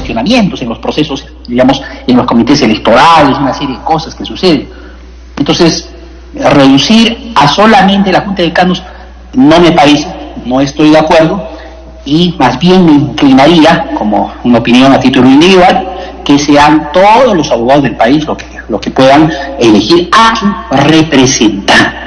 cuestionamientos en los procesos, digamos, en los comités electorales, una serie de cosas que suceden. Entonces, reducir a solamente la Junta de Decanos no me parece, no estoy de acuerdo, y más bien me inclinaría, como una opinión a título individual, que sean todos los abogados del país lo que puedan elegir a su representante,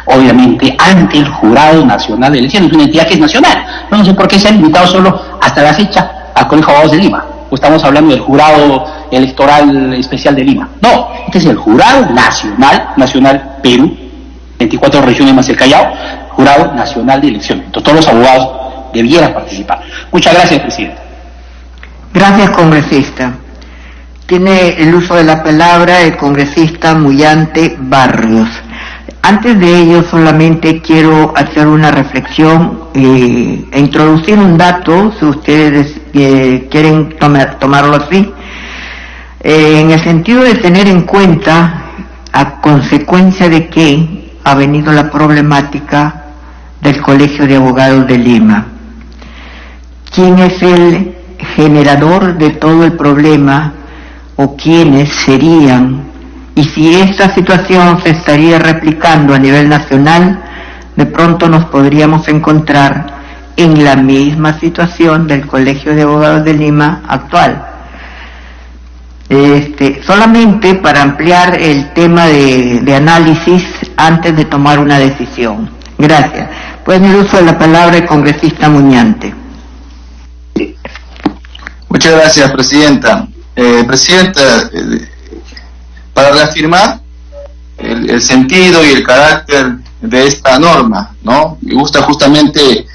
obviamente ante el Jurado Nacional de Elecciones, una entidad que es nacional. No sé por qué se ha limitado solo hasta la fecha al Colegio de Abogados de Lima, o estamos hablando del Jurado Electoral Especial de Lima. No, este es el Jurado Nacional Perú, 24 regiones más el Callao, Jurado Nacional de Elecciones. Entonces todos los abogados debieran participar. Muchas gracias, presidente. Gracias, congresista. Tiene el uso de la palabra el congresista Mullante Barrios. Antes de ello, solamente quiero hacer una reflexión e introducir un dato, si ustedes quieren tomarlo así, en el sentido de tener en cuenta, a consecuencia de que ha venido la problemática del Colegio de Abogados de Lima. ¿Quién es el generador de todo el problema o quiénes serían? Y si esta situación se estaría replicando a nivel nacional, de pronto nos podríamos encontrar en la misma situación del Colegio de Abogados de Lima actual. Solamente para ampliar el tema de análisis antes de tomar una decisión. Gracias. Pues en el uso de la palabra el congresista Muñante. Muchas gracias, presidenta. Presidenta, para reafirmar el sentido y el carácter de esta norma, ¿no? Me gusta justamente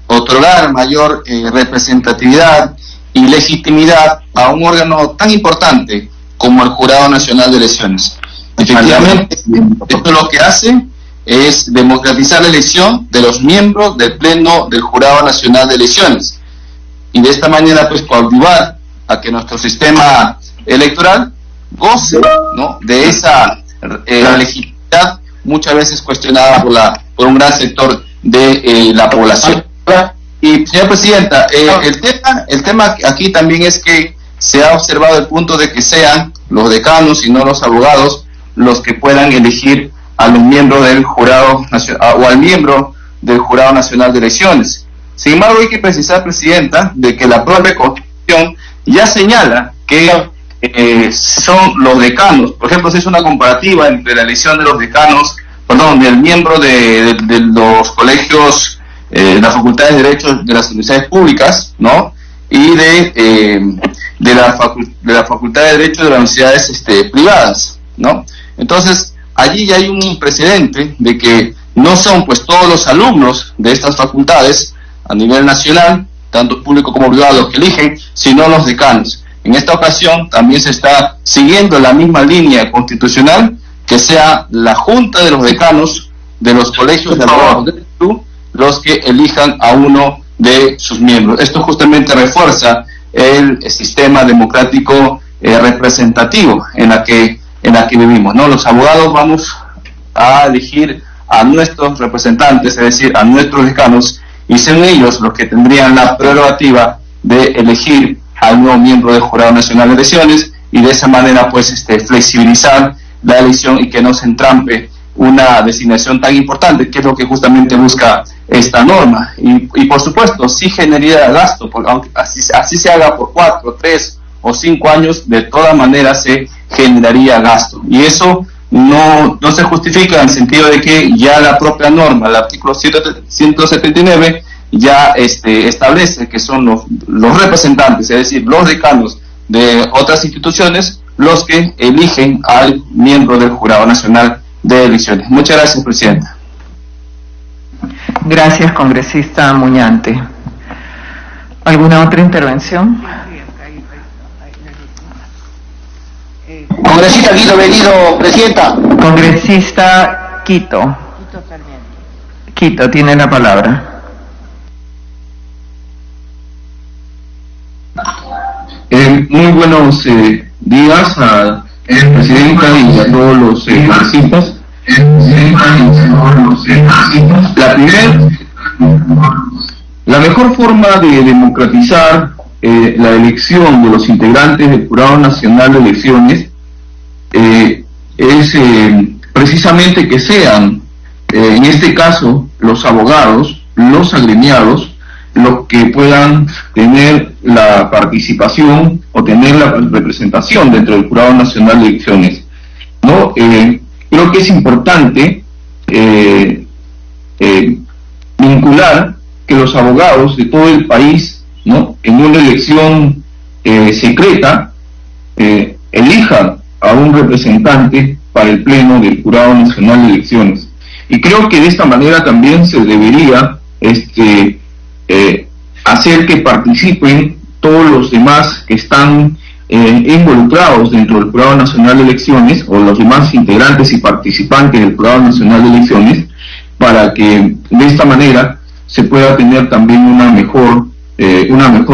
otorgar mayor representatividad y legitimidad a un órgano tan importante como el Jurado Nacional de Elecciones. Efectivamente, esto lo que hace es democratizar la elección de los miembros del Pleno del Jurado Nacional de Elecciones, y de esta manera pues coadyuvar a que nuestro sistema electoral goce, ¿no?, de esa legitimidad muchas veces cuestionada por un gran sector de la población. Y señora presidenta, el tema aquí también es que se ha observado el punto de que sean los decanos y no los abogados los que puedan elegir a los miembros del jurado nacional o al miembro del Jurado Nacional de Elecciones. Sin embargo, hay que precisar, presidenta, de que la propia Constitución ya señala que son los decanos. Por ejemplo, se hizo una comparativa entre la elección de los decanos, del miembro de los colegios, las facultades de Derecho de las universidades públicas, ¿no?, y de la Facultad de Derecho de las universidades privadas, ¿no? Entonces, allí ya hay un precedente de que no son pues todos los alumnos de estas facultades a nivel nacional, tanto público como privado, los que eligen, sino los decanos. En esta ocasión también se está siguiendo la misma línea constitucional, que sea la Junta de los Decanos de los colegios de abogados del Perú los que elijan a uno de sus miembros. Esto justamente refuerza el sistema democrático representativo en la que vivimos, ¿no? Los abogados vamos a elegir a nuestros representantes, es decir, a nuestros decanos, y son ellos los que tendrían la prerrogativa de elegir al nuevo miembro del Jurado Nacional de Elecciones, y de esa manera pues flexibilizar la elección y que no se entrampe una designación tan importante, que es lo que justamente busca esta norma. Y por supuesto, sí generaría gasto, aunque así se haga por 4, 3 o 5 años, de todas maneras se generaría gasto. Y eso no se justifica en el sentido de que ya la propia norma, el artículo 179, ya establece que son los representantes, es decir, los decanos de otras instituciones, los que eligen al miembro del Jurado Nacional de Elecciones. Muchas gracias, presidenta. Gracias, congresista Muñante. ¿Alguna otra intervención? Congresista Guido Bellido, presidenta. Congresista Quito. Quito tiene la palabra. Muy buenos días al presidenta y a todos los congresistas. La mejor forma de democratizar la elección de los integrantes del Jurado Nacional de Elecciones es precisamente que sean, en este caso, los abogados, los agremiados, los que puedan tener la participación o tener la representación dentro del Jurado Nacional de Elecciones, ¿no? Creo que es importante vincular que los abogados de todo el país, ¿no?, en una elección secreta, elijan a un representante para el Pleno del Jurado Nacional de Elecciones. Y creo que de esta manera también se debería hacer que participen todos los demás que están involucrados dentro del Jurado Nacional de Elecciones, o los demás integrantes y participantes del Jurado Nacional de Elecciones, para que de esta manera se pueda tener también una mejor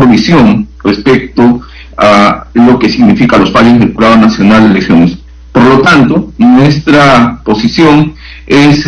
visión respecto a lo que significa los fallos del Jurado Nacional de Elecciones. Por lo tanto, nuestra posición es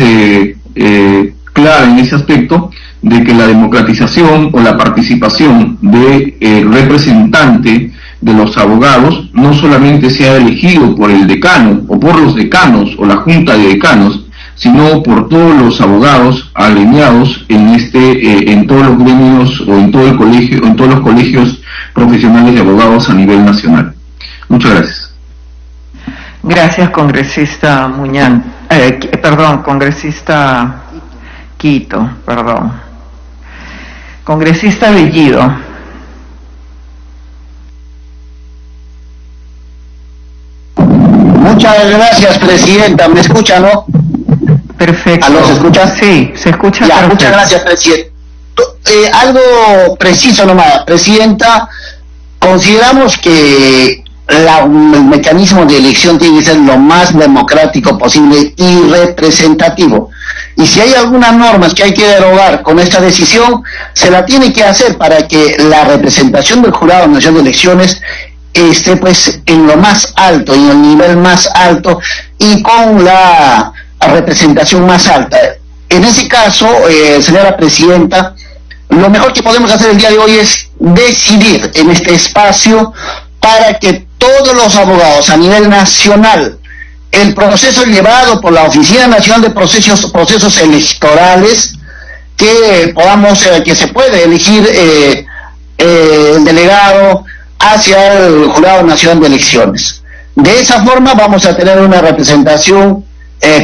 clara en ese aspecto, de que la democratización o la participación de representante de los abogados no solamente sea elegido por el decano o por los decanos o la junta de decanos, sino por todos los abogados alineados en todos los gremios o en todo el colegio, en todos los colegios profesionales de abogados a nivel nacional. Muchas gracias. Gracias, congresista congresista Quito, Congresista Bellido. Muchas gracias, presidenta. ¿Me escucha, no? Perfecto. ¿Aló, se escucha? Sí, se escucha. Ya, perfecto. muchas gracias, presidenta. Algo preciso nomás, presidenta. Consideramos que el mecanismo de elección tiene que ser lo más democrático posible y representativo. Y si hay algunas normas que hay que derogar con esta decisión, se la tiene que hacer para que la representación del Jurado Nacional de Elecciones esté pues en lo más alto, en el nivel más alto y con la representación más alta. En ese caso, señora presidenta, lo mejor que podemos hacer el día de hoy es decidir en este espacio para que todos los abogados a nivel nacional, el proceso llevado por la Oficina Nacional de Procesos Electorales, que podamos, que se puede elegir el delegado hacia el Jurado Nacional de Elecciones. De esa forma vamos a tener una representación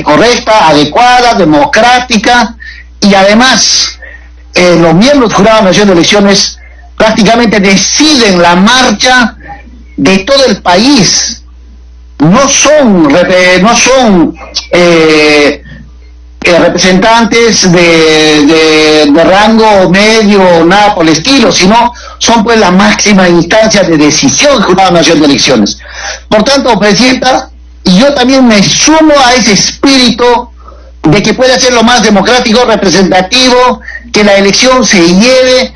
correcta, adecuada, democrática, y además los miembros del Jurado Nacional de Elecciones prácticamente deciden la marcha de todo el país. No son representantes de rango medio, nada por el estilo, sino son pues la máxima instancia de decisión del Jurado Nacional de Elecciones. Por tanto, presidenta, yo también me sumo a ese espíritu de que pueda ser lo más democrático, representativo, que la elección se lleve,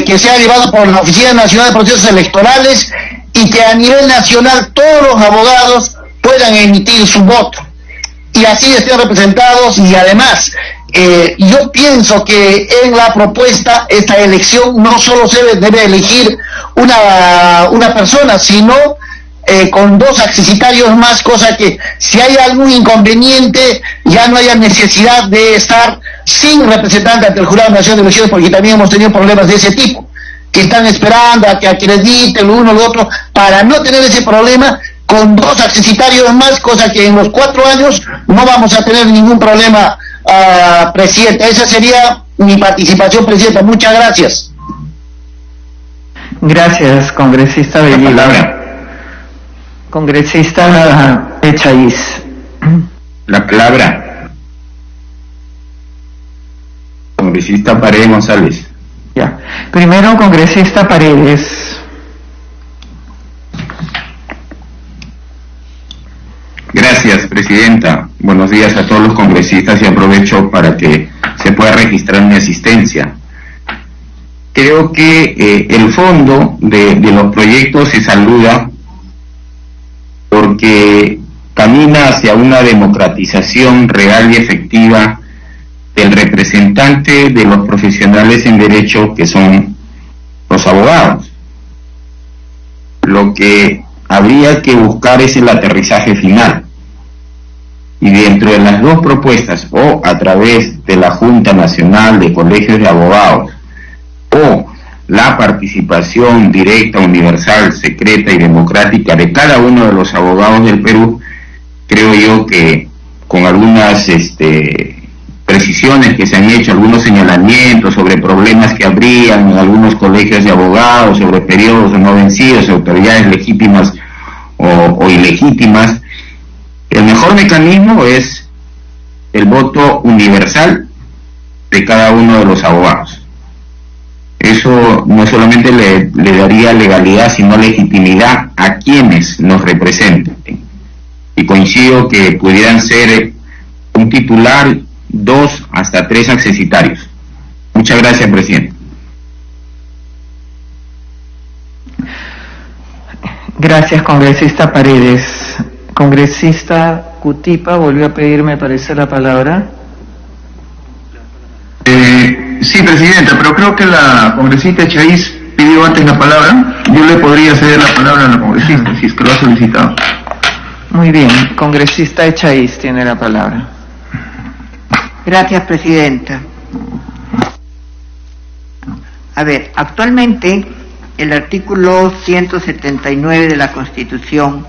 que sea llevado por la Oficina Nacional de Procesos Electorales, y que a nivel nacional todos los abogados puedan emitir su voto y así estén representados. Y además yo pienso que en la propuesta esta elección no solo se debe elegir una persona, sino con dos accesitarios más, cosa que si hay algún inconveniente ya no haya necesidad de estar sin representante ante el Jurado Nacional de Elecciones, porque también hemos tenido problemas de ese tipo, que están esperando a que acrediten lo uno o lo otro, para no tener ese problema. Con dos accesitarios más, cosa que en los 4 años no vamos a tener ningún problema, presidenta. Esa sería mi participación, presidenta. Muchas gracias. Gracias, congresista Bellido. Congresista Echaíz. La palabra. Congresista Paredes González. Ya. Primero, congresista Paredes. Gracias, presidenta. Buenos días a todos los congresistas y aprovecho para que se pueda registrar mi asistencia. Creo que el fondo de los proyectos se saluda porque camina hacia una democratización real y efectiva del representante de los profesionales en derecho, que son los abogados. lo que habría que buscar es el aterrizaje final. Y dentro de las dos propuestas, o a través de la Junta Nacional de Colegios de Abogados, o la participación directa, universal, secreta y democrática de cada uno de los abogados del Perú, creo yo que con algunas precisiones que se han hecho, algunos señalamientos sobre problemas que habrían en algunos colegios de abogados, sobre periodos no vencidos, autoridades legítimas o ilegítimas, el mejor mecanismo es el voto universal de cada uno de los abogados. Eso no solamente le daría legalidad, sino legitimidad a quienes nos representen. Y coincido que pudieran ser un titular, 2 hasta 3 accesitarios. Muchas gracias, presidente. Gracias, congresista Paredes. Congresista Cutipa volvió a pedir, me parece, la palabra. Sí, presidenta, pero creo que la congresista Echaíz pidió antes la palabra. Yo le podría ceder la palabra a la congresista, si es que lo ha solicitado. Muy bien, congresista Echaíz tiene la palabra. Gracias, presidenta. A ver, actualmente el artículo 179 de la Constitución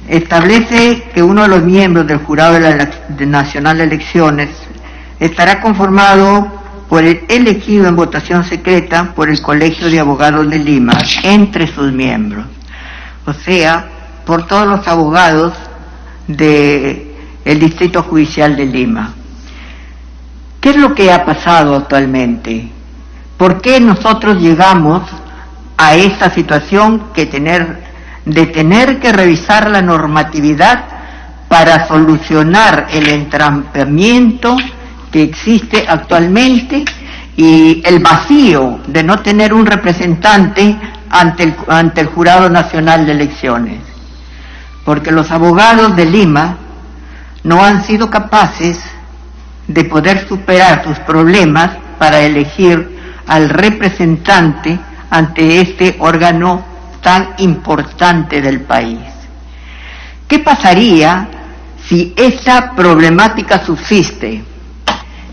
establece que uno de los miembros del Jurado de la Nacional de Elecciones estará conformado por el elegido en votación secreta por el Colegio de Abogados de Lima, entre sus miembros, o sea, por todos los abogados del Distrito Judicial de Lima. ¿Qué es lo que ha pasado actualmente? ¿Por qué nosotros llegamos a esta situación de tener que revisar la normatividad para solucionar el entrampamiento que existe actualmente y el vacío de no tener un representante ante el Jurado Nacional de Elecciones? Porque los abogados de Lima no han sido capaces de poder superar sus problemas para elegir al representante ante este órgano tan importante del país. ¿Qué pasaría si esta problemática subsiste,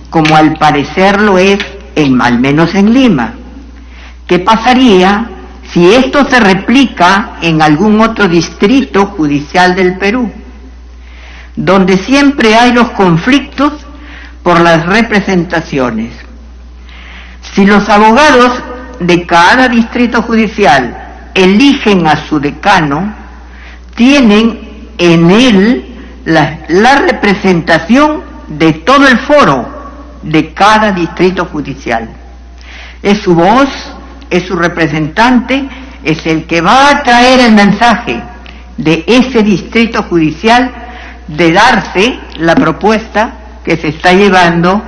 como al parecer lo es, al menos en Lima? ¿Qué pasaría si esto se replica en algún otro distrito judicial del Perú, donde siempre hay los conflictos por las representaciones? Si los abogados de cada distrito judicial eligen a su decano, tienen en él la representación de todo el foro de cada distrito judicial. Es su voz, es su representante, es el que va a traer el mensaje de ese distrito judicial de darse la propuesta que se está llevando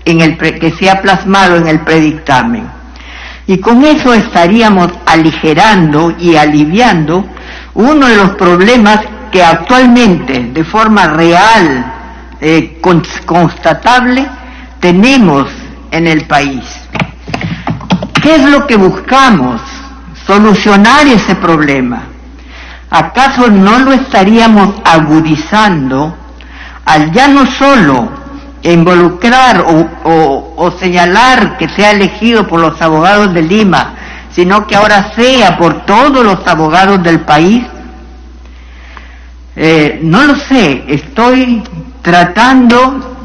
que se ha plasmado en el predictamen. Y con eso estaríamos aligerando y aliviando uno de los problemas que actualmente, de forma real, constatable, tenemos en el país. ¿Qué es lo que buscamos? Solucionar ese problema. ¿Acaso no lo estaríamos agudizando al ya no solo involucrar o señalar que sea elegido por los abogados de Lima, sino que ahora sea por todos los abogados del país? No lo sé, estoy tratando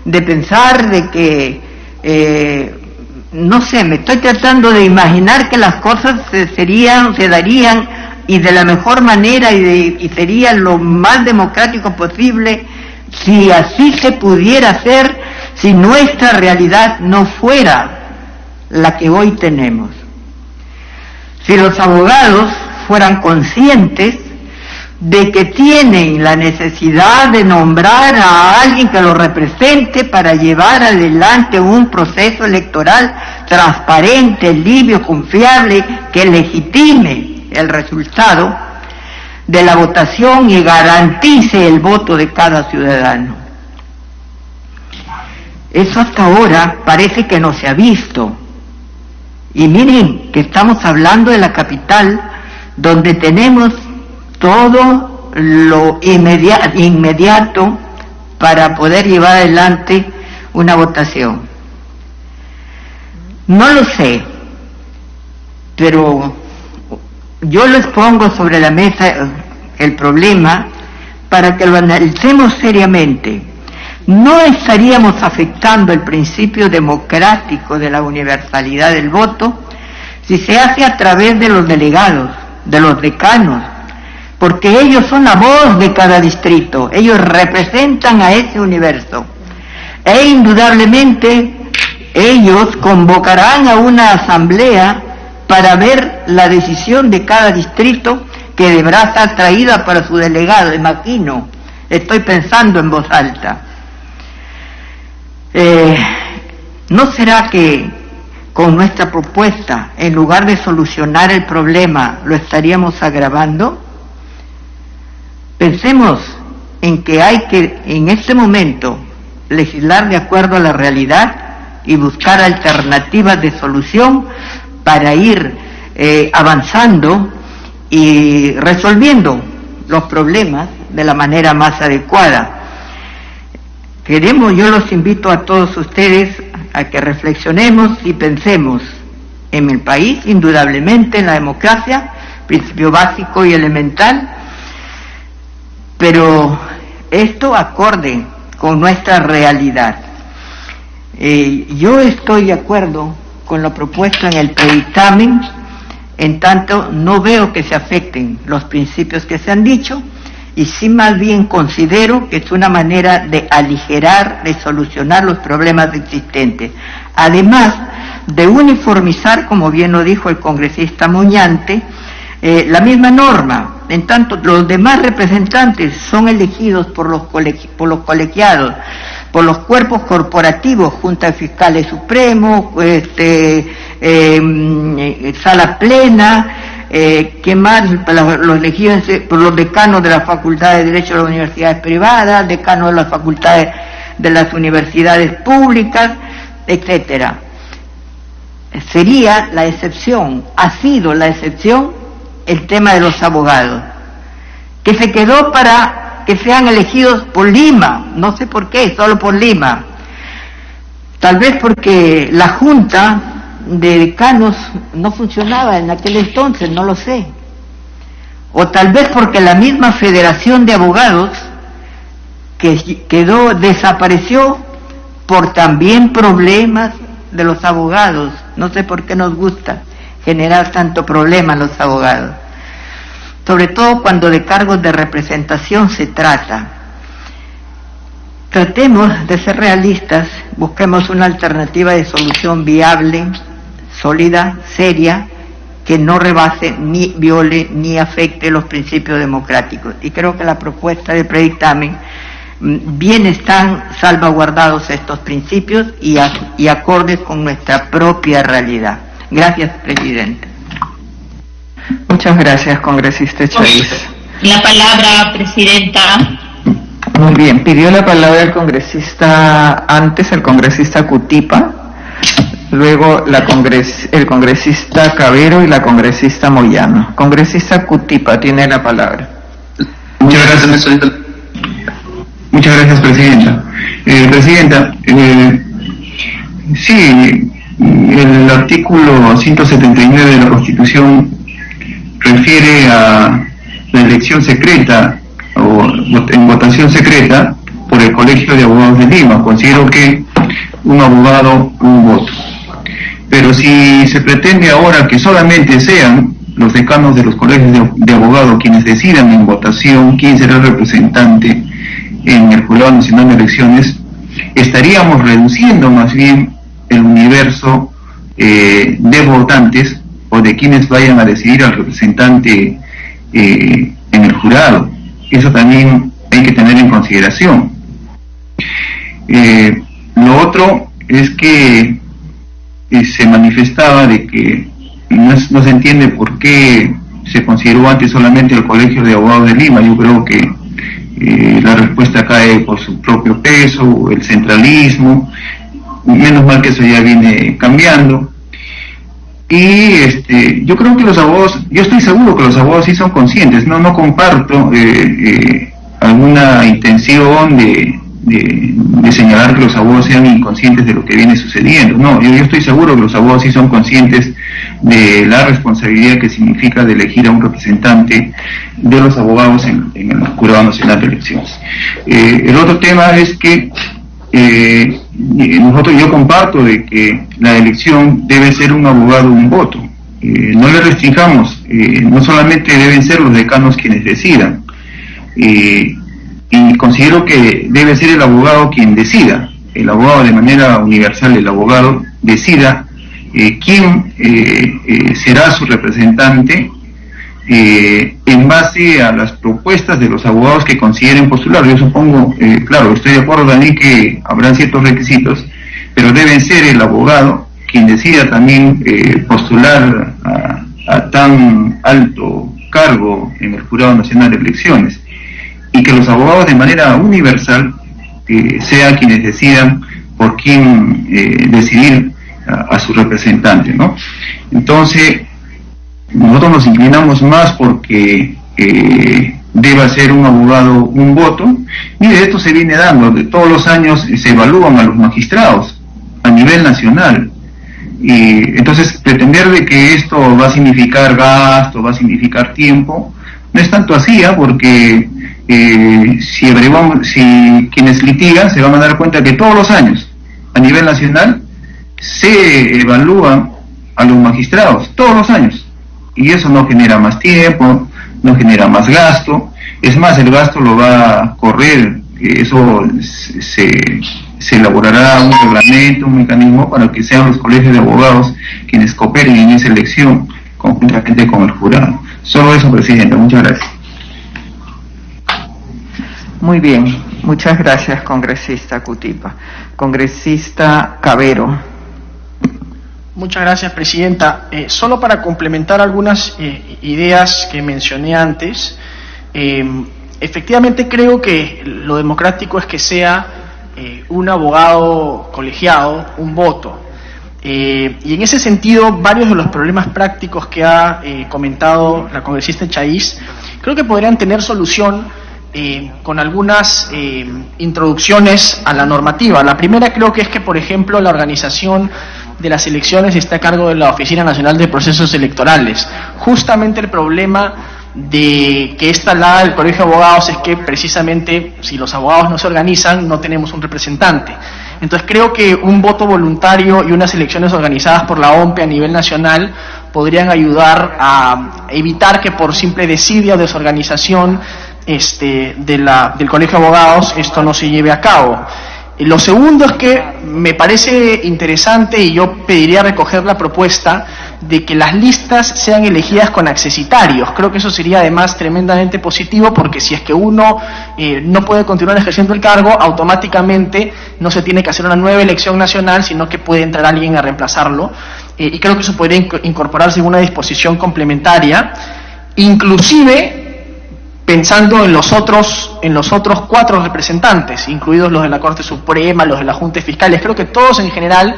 de pensar de que, no sé, me estoy tratando de imaginar que las cosas se darían y de la mejor manera y sería lo más democrático posible si así se pudiera hacer, si nuestra realidad no fuera la que hoy tenemos. Si los abogados fueran conscientes de que tienen la necesidad de nombrar a alguien que los represente para llevar adelante un proceso electoral transparente, limpio, confiable, que legitime el resultado de la votación y garantice el voto de cada ciudadano. Eso hasta ahora parece que no se ha visto. Y miren que estamos hablando de la capital donde tenemos todo lo inmediato para poder llevar adelante una votación. No lo sé, pero yo les pongo sobre la mesa el problema para que lo analicemos seriamente. No estaríamos afectando el principio democrático de la universalidad del voto si se hace a través de los delegados, de los decanos, porque ellos son la voz de cada distrito, ellos representan a ese universo, e indudablemente ellos convocarán a una asamblea para ver la decisión de cada distrito que deberá ser traída para su delegado, imagino, estoy pensando en voz alta. ¿No será que con nuestra propuesta, en lugar de solucionar el problema, lo estaríamos agravando? Pensemos en que hay que, en este momento, legislar de acuerdo a la realidad y buscar alternativas de solución para ir avanzando y resolviendo los problemas de la manera más adecuada. Yo los invito a todos ustedes a que reflexionemos y pensemos en el país, indudablemente en la democracia, principio básico y elemental, pero esto acorde con nuestra realidad. Yo estoy de acuerdo con lo propuesto en el predictamen, en tanto no veo que se afecten los principios que se han dicho, y sí más bien considero que es una manera de aligerar, de solucionar los problemas existentes. Además de uniformizar, como bien lo dijo el congresista Muñante, la misma norma, en tanto los demás representantes son elegidos por los colegiados, por los cuerpos corporativos, Junta de Fiscales Supremos, Sala Plena, ¿qué más? Los elegidos por los decanos de la Facultad de Derecho de las universidades privadas, decanos de las facultades de las universidades públicas, etcétera. Sería la excepción, ha sido la excepción el tema de los abogados, que se quedó para que sean elegidos por Lima, no sé por qué, solo por Lima. Tal vez porque la Junta de Decanos no funcionaba en aquel entonces, no lo sé. O tal vez porque la misma Federación de Abogados que desapareció por también problemas de los abogados. No sé por qué nos gusta generar tanto problema a los abogados, sobre todo cuando de cargos de representación se trata. Tratemos de ser realistas, busquemos una alternativa de solución viable, sólida, seria, que no rebase, ni viole, ni afecte los principios democráticos. Y creo que la propuesta de predictamen bien están salvaguardados estos principios y acordes con nuestra propia realidad. Gracias, Presidenta. Muchas gracias, congresista Chávez. La palabra, Presidenta. Muy bien, pidió la palabra el congresista Cutipa, luego el congresista Cabero y la congresista Moyano. Congresista Cutipa tiene la palabra. Muchas gracias, Presidenta. Presidenta, sí, el artículo 179 de la Constitución refiere a la elección secreta o en votación secreta por el Colegio de Abogados de Lima. Considero que un abogado, un voto. Pero si se pretende ahora que solamente sean los decanos de los colegios de abogados quienes decidan en votación quién será el representante en el Jurado Nacional de Elecciones, estaríamos reduciendo más bien el universo de votantes o de quienes vayan a decidir al representante en el jurado. Eso también hay que tener en consideración. Lo otro es que se manifestaba de que no se entiende por qué se consideró antes solamente el Colegio de Abogados de Lima. Yo creo que la respuesta cae por su propio peso, el centralismo. Menos mal que eso ya viene cambiando. Y yo creo que los abogados, yo estoy seguro que los abogados sí son conscientes, no comparto alguna intención de señalar que los abogados sean inconscientes de lo que viene sucediendo. No, yo estoy seguro que los abogados sí son conscientes de la responsabilidad que significa de elegir a un representante de los abogados en el Jurado Nacional de Elecciones. El otro tema es que yo comparto de que la elección debe ser un abogado, un voto. No le restringamos, no solamente deben ser los decanos quienes decidan, y considero que debe ser el abogado quien decida, el abogado de manera universal, el abogado decida quién será su representante en base a las propuestas de los abogados que consideren postular. Yo supongo, claro, estoy de acuerdo también que habrán ciertos requisitos, pero deben ser el abogado quien decida también postular a tan alto cargo en el Jurado Nacional de Elecciones, y que los abogados de manera universal sean quienes decidan por quién decidir a su representante, ¿no? Entonces, nosotros nos inclinamos más porque deba ser un abogado un voto. Mire, esto se viene dando, de todos los años se evalúan a los magistrados a nivel nacional, y entonces pretender de que esto va a significar gasto, va a significar tiempo, no es tanto así, porque si quienes litigan se van a dar cuenta que todos los años a nivel nacional se evalúan a los magistrados, todos los años, y eso no genera más tiempo, no genera más gasto. Es más, el gasto lo va a correr, eso se elaborará un reglamento, un mecanismo para que sean los colegios de abogados quienes cooperen en esa elección conjuntamente con el jurado. Solo eso, Presidenta, muchas gracias. Muy bien, muchas gracias, congresista Cutipa. Congresista Cabero. Muchas gracias, Presidenta. Solo para complementar algunas ideas que mencioné antes, efectivamente creo que lo democrático es que sea un abogado colegiado, un voto. Y en ese sentido, varios de los problemas prácticos que ha comentado la congresista Chaiz, creo que podrían tener solución con algunas introducciones a la normativa. La primera creo que es que, por ejemplo, la organización de las elecciones está a cargo de la Oficina Nacional de Procesos Electorales. Justamente el problema de que esta la del Colegio de Abogados es que precisamente si los abogados no se organizan no tenemos un representante. Entonces creo que un voto voluntario y unas elecciones organizadas por la OMPE a nivel nacional podrían ayudar a evitar que por simple desidia o desorganización del Colegio de Abogados esto no se lleve a cabo. Lo segundo es que me parece interesante, y yo pediría recoger la propuesta de que las listas sean elegidas con accesitarios. Creo que eso sería además tremendamente positivo, porque si es que uno no puede continuar ejerciendo el cargo, automáticamente no se tiene que hacer una nueva elección nacional, sino que puede entrar alguien a reemplazarlo, y creo que eso podría incorporarse en una disposición complementaria, inclusive pensando en los otros 4 representantes, incluidos los de la Corte Suprema, los de la Junta de Fiscales. Creo que todos en general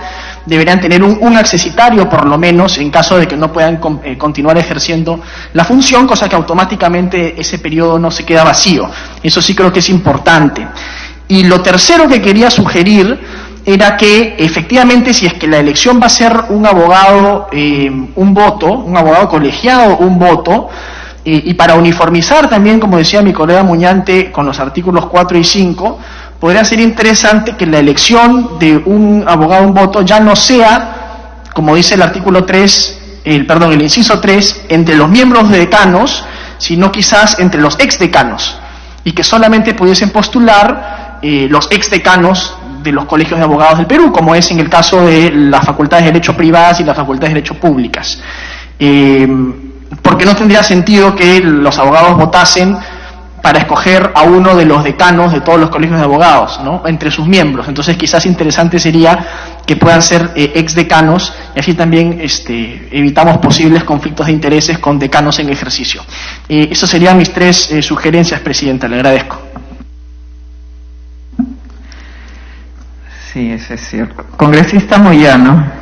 deberían tener un accesitario, por lo menos, en caso de que no puedan continuar ejerciendo la función, cosa que automáticamente ese periodo no se queda vacío. Eso sí creo que es importante. Y lo tercero que quería sugerir era que, efectivamente, si es que la elección va a ser un abogado, un voto, un abogado colegiado, un voto, y para uniformizar también, como decía mi colega Muñante, con los artículos 4 y 5, podría ser interesante que la elección de un abogado, un voto, ya no sea, como dice el artículo 3, el inciso 3, entre los miembros de decanos, sino quizás entre los exdecanos, y que solamente pudiesen postular los exdecanos de los colegios de abogados del Perú, como es en el caso de las facultades de Derecho privadas y las facultades de Derecho públicas. Porque no tendría sentido que los abogados votasen para escoger a uno de los decanos de todos los colegios de abogados, ¿no?, entre sus miembros. Entonces quizás interesante sería que puedan ser exdecanos, y así también evitamos posibles conflictos de intereses con decanos en ejercicio. Esas serían mis 3 sugerencias, Presidenta, le agradezco. Sí, eso es cierto. Congresista Moyano.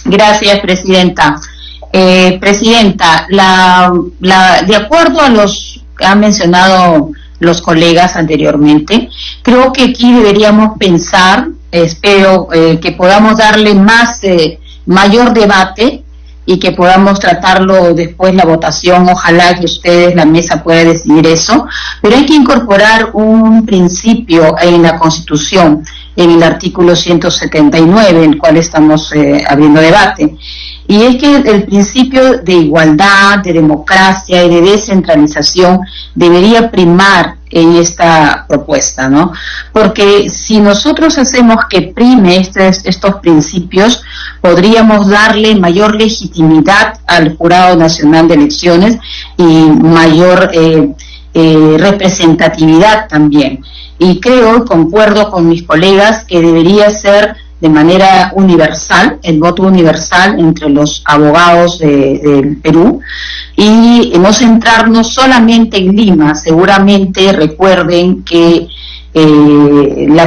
Gracias, Presidenta. Presidenta, de acuerdo a los que han mencionado los colegas anteriormente, creo que aquí deberíamos pensar, espero que podamos darle mayor debate y que podamos tratarlo después la votación. Ojalá que ustedes, la mesa, pueda decidir eso, pero hay que incorporar un principio en la Constitución, en el artículo 179, en el cual estamos abriendo debate, y es que el principio de igualdad, de democracia y de descentralización debería primar en esta propuesta, ¿no? Porque si nosotros hacemos que prime estos principios, podríamos darle mayor legitimidad al Jurado Nacional de Elecciones y mayor representatividad también. Y creo, concuerdo con mis colegas, que debería ser de manera universal, el voto universal entre los abogados del Perú, y no centrarnos solamente en Lima. Seguramente recuerden que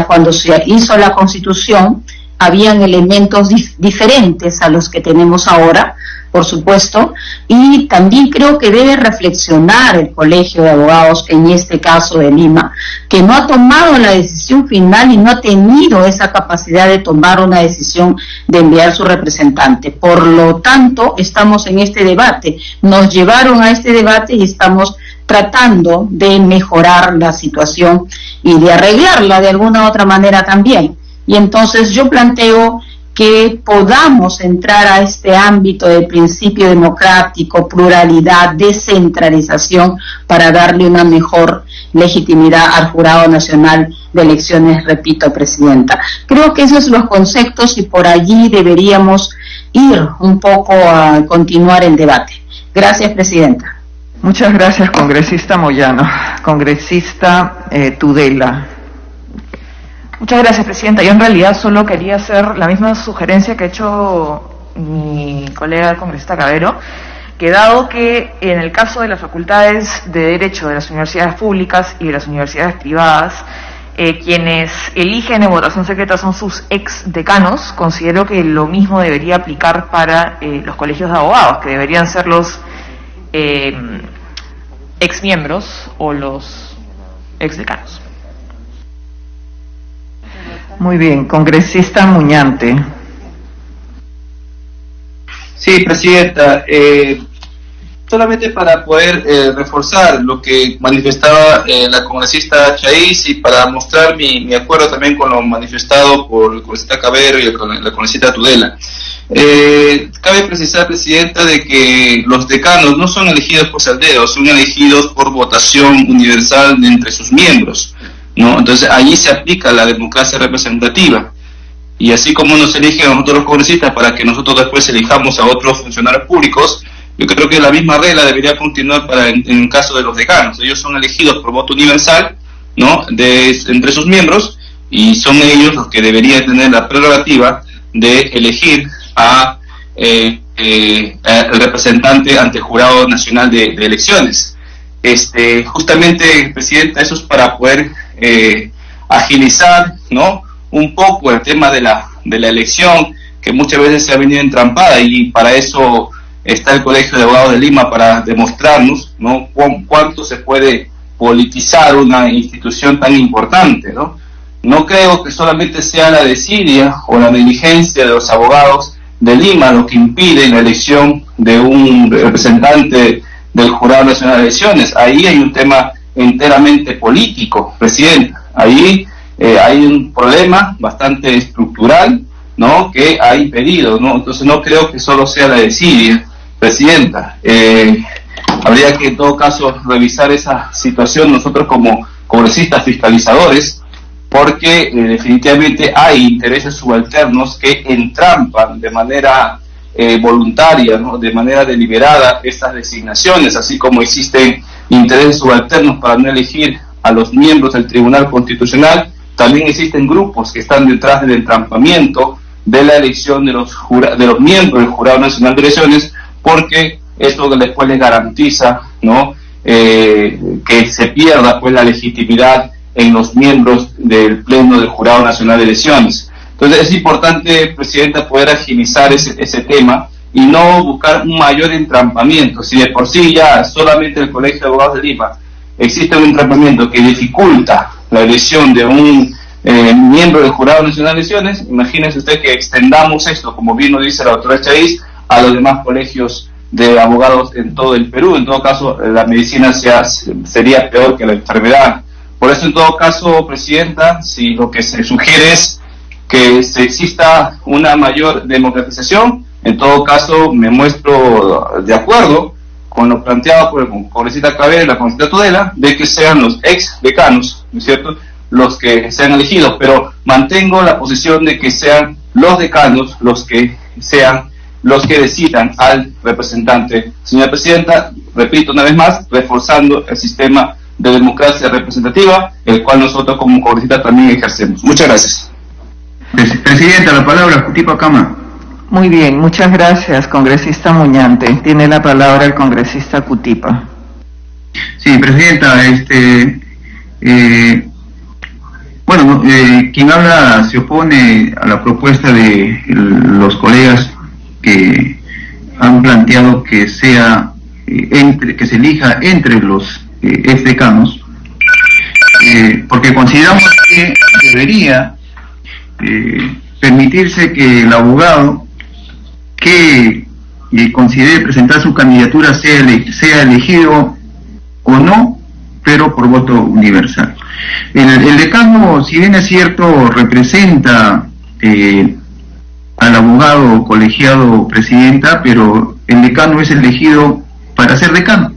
cuando se hizo la Constitución habían elementos diferentes a los que tenemos ahora, por supuesto, y también creo que debe reflexionar el Colegio de Abogados, en este caso de Lima, que no ha tomado la decisión final y no ha tenido esa capacidad de tomar una decisión de enviar su representante. Por lo tanto, estamos en este debate, nos llevaron a este debate y estamos tratando de mejorar la situación y de arreglarla de alguna otra manera también. Y entonces yo planteo que podamos entrar a este ámbito del principio democrático, pluralidad, descentralización, para darle una mejor legitimidad al Jurado Nacional de Elecciones, repito, Presidenta. Creo que esos son los conceptos y por allí deberíamos ir un poco a continuar el debate. Gracias, Presidenta. Muchas gracias, congresista Moyano. Congresista Tudela. Muchas gracias, Presidenta. Yo en realidad solo quería hacer la misma sugerencia que ha hecho mi colega congresista Cabero, que dado que en el caso de las facultades de Derecho de las universidades públicas y de las universidades privadas, quienes eligen en votación secreta son sus ex decanos, considero que lo mismo debería aplicar para los colegios de abogados, que deberían ser los ex miembros o los ex decanos. Muy bien, congresista Muñante. Sí, Presidenta, solamente para poder reforzar lo que manifestaba la congresista Chaiz y para mostrar mi acuerdo también con lo manifestado por el congresista Cabero y la congresista Tudela. Cabe precisar, Presidenta, de que los decanos no son elegidos por saldeo, son elegidos por votación universal entre sus miembros, ¿no? Entonces allí se aplica la democracia representativa, y así como nos eligen a nosotros los congresistas para que nosotros después elijamos a otros funcionarios públicos, yo creo que la misma regla debería continuar en el caso de los decanos. Ellos son elegidos por voto universal, ¿no?, entre sus miembros, y son ellos los que deberían tener la prerrogativa de elegir el representante ante el Jurado Nacional de Elecciones. Justamente, Presidenta, eso es para poder agilizar, ¿no?, un poco el tema de la elección, que muchas veces se ha venido entrampada, y para eso está el Colegio de Abogados de Lima, para demostrarnos, ¿no?, cuánto se puede politizar una institución tan importante, ¿no? No creo que solamente sea la desidia o la negligencia de los abogados de Lima lo que impide la elección de un representante del Jurado Nacional de Elecciones. Ahí hay un tema enteramente político, Presidenta. Ahí hay un problema bastante estructural, ¿no?, que ha impedido, ¿no? Entonces no creo que solo sea la desidia, Presidenta. Habría que en todo caso revisar esa situación nosotros como congresistas fiscalizadores, porque definitivamente hay intereses subalternos que entrampan de manera voluntaria, ¿no?, de manera deliberada estas designaciones, así como existen intereses subalternos para no elegir a los miembros del Tribunal Constitucional. También existen grupos que están detrás del entrampamiento de la elección de los miembros del Jurado Nacional de Elecciones, porque esto después les garantiza, ¿no?, que se pierda pues la legitimidad en los miembros del Pleno del Jurado Nacional de Elecciones. Entonces es importante, Presidenta, poder agilizar ese tema y no buscar un mayor entrampamiento. Si de por sí ya solamente el Colegio de Abogados de Lima existe un entrampamiento que dificulta la elección de un miembro del Jurado Nacional de Elecciones, imagínense usted que extendamos esto, como bien nos dice la doctora Chaiz, a los demás colegios de abogados en todo el Perú. En todo caso, la medicina sería peor que la enfermedad. Por eso, en todo caso, Presidenta, si lo que se sugiere es que exista una mayor democratización, en todo caso me muestro de acuerdo con lo planteado por el congresista Cabero y la congresista Tudela, de que sean los ex decanos, ¿no es cierto?, los que sean elegidos, pero mantengo la posición de que sean los decanos los que decidan al representante. Señora Presidenta, repito una vez más, reforzando el sistema de democracia representativa, el cual nosotros como congresistas también ejercemos. Muchas gracias. Presidenta, la palabra, Cutipa Cama. Muy bien, muchas gracias, congresista Muñante. Tiene la palabra el congresista Cutipa. Sí, Presidenta, quien habla se opone a la propuesta de los colegas que han planteado que sea que se elija entre los ex decanos, porque consideramos que debería permitirse que el abogado que considere presentar su candidatura sea elegido o no, pero por voto universal. El decano, si bien es cierto, representa al abogado colegiado presidenta, pero el decano es elegido para ser decano,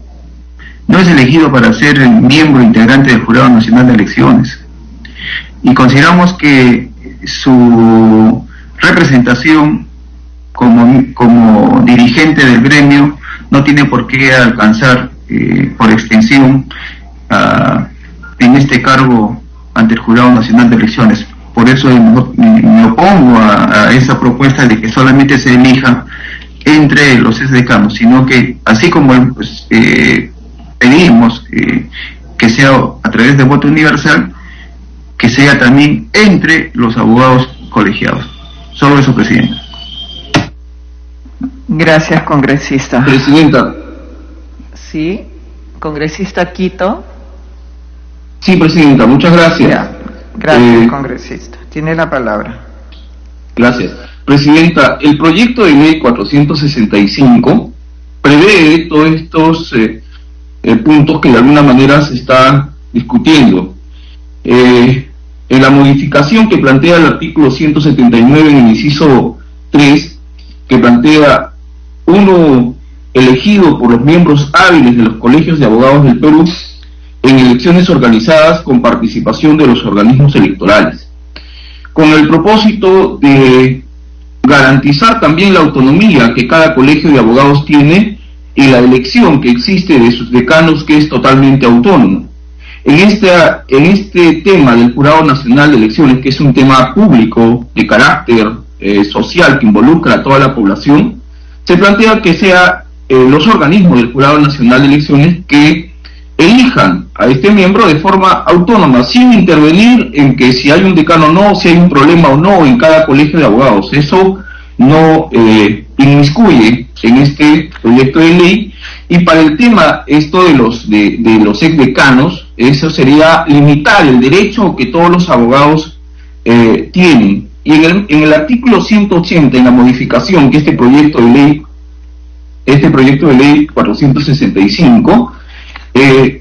no es elegido para ser el miembro integrante del Jurado Nacional de Elecciones. Y consideramos que su representación como dirigente del gremio no tiene por qué alcanzar por extensión en este cargo ante el Jurado Nacional de Elecciones. Por eso me opongo a esa propuesta de que solamente se elija entre los ex decanos, sino que así como pedimos que sea a través de voto universal, que sea también entre los abogados colegiados. Solo eso, Presidenta. Gracias, congresista. Presidenta. Sí, congresista Quito. Sí, Presidenta, muchas gracias. Ya. Gracias, congresista. Tiene la palabra. Gracias. Presidenta, el proyecto de ley 465 prevé todos estos puntos que de alguna manera se está discutiendo. En la modificación que plantea el artículo 179 en el inciso 3, que plantea uno elegido por los miembros hábiles de los colegios de abogados del Perú en elecciones organizadas con participación de los organismos electorales, con el propósito de garantizar también la autonomía que cada colegio de abogados tiene y la elección que existe de sus decanos, que es totalmente autónomo. En este tema del Jurado Nacional de Elecciones, que es un tema público de carácter social que involucra a toda la población, se plantea que sea los organismos del Jurado Nacional de Elecciones que elijan a este miembro de forma autónoma, sin intervenir en que si hay un decano o no, si hay un problema o no en cada colegio de abogados. Eso no inmiscuye en este proyecto de ley. Y para el tema esto de los ex decanos, eso sería limitar el derecho que todos los abogados tienen. Y en el artículo 180, en la modificación que este proyecto de ley 465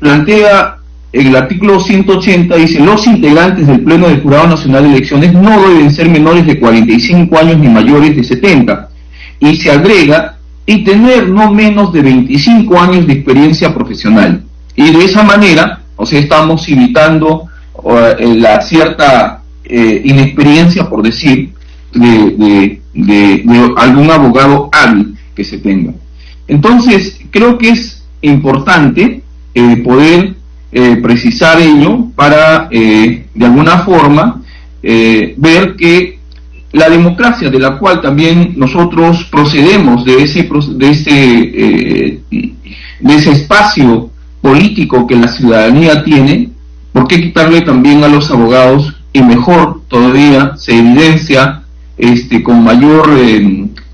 plantea, en el artículo 180 dice: los integrantes del Pleno del Jurado Nacional de Elecciones no deben ser menores de 45 años ni mayores de 70, y se agrega, y tener no menos de 25 años de experiencia profesional. Y de esa manera, o sea, estamos evitando la cierta inexperiencia, por decir, de algún abogado hábil que se tenga. Entonces, creo que es importante poder precisar ello para, de alguna forma, ver que la democracia, de la cual también nosotros procedemos, de ese espacio político que la ciudadanía tiene, ¿por qué quitarle también a los abogados? Y mejor todavía se evidencia con mayor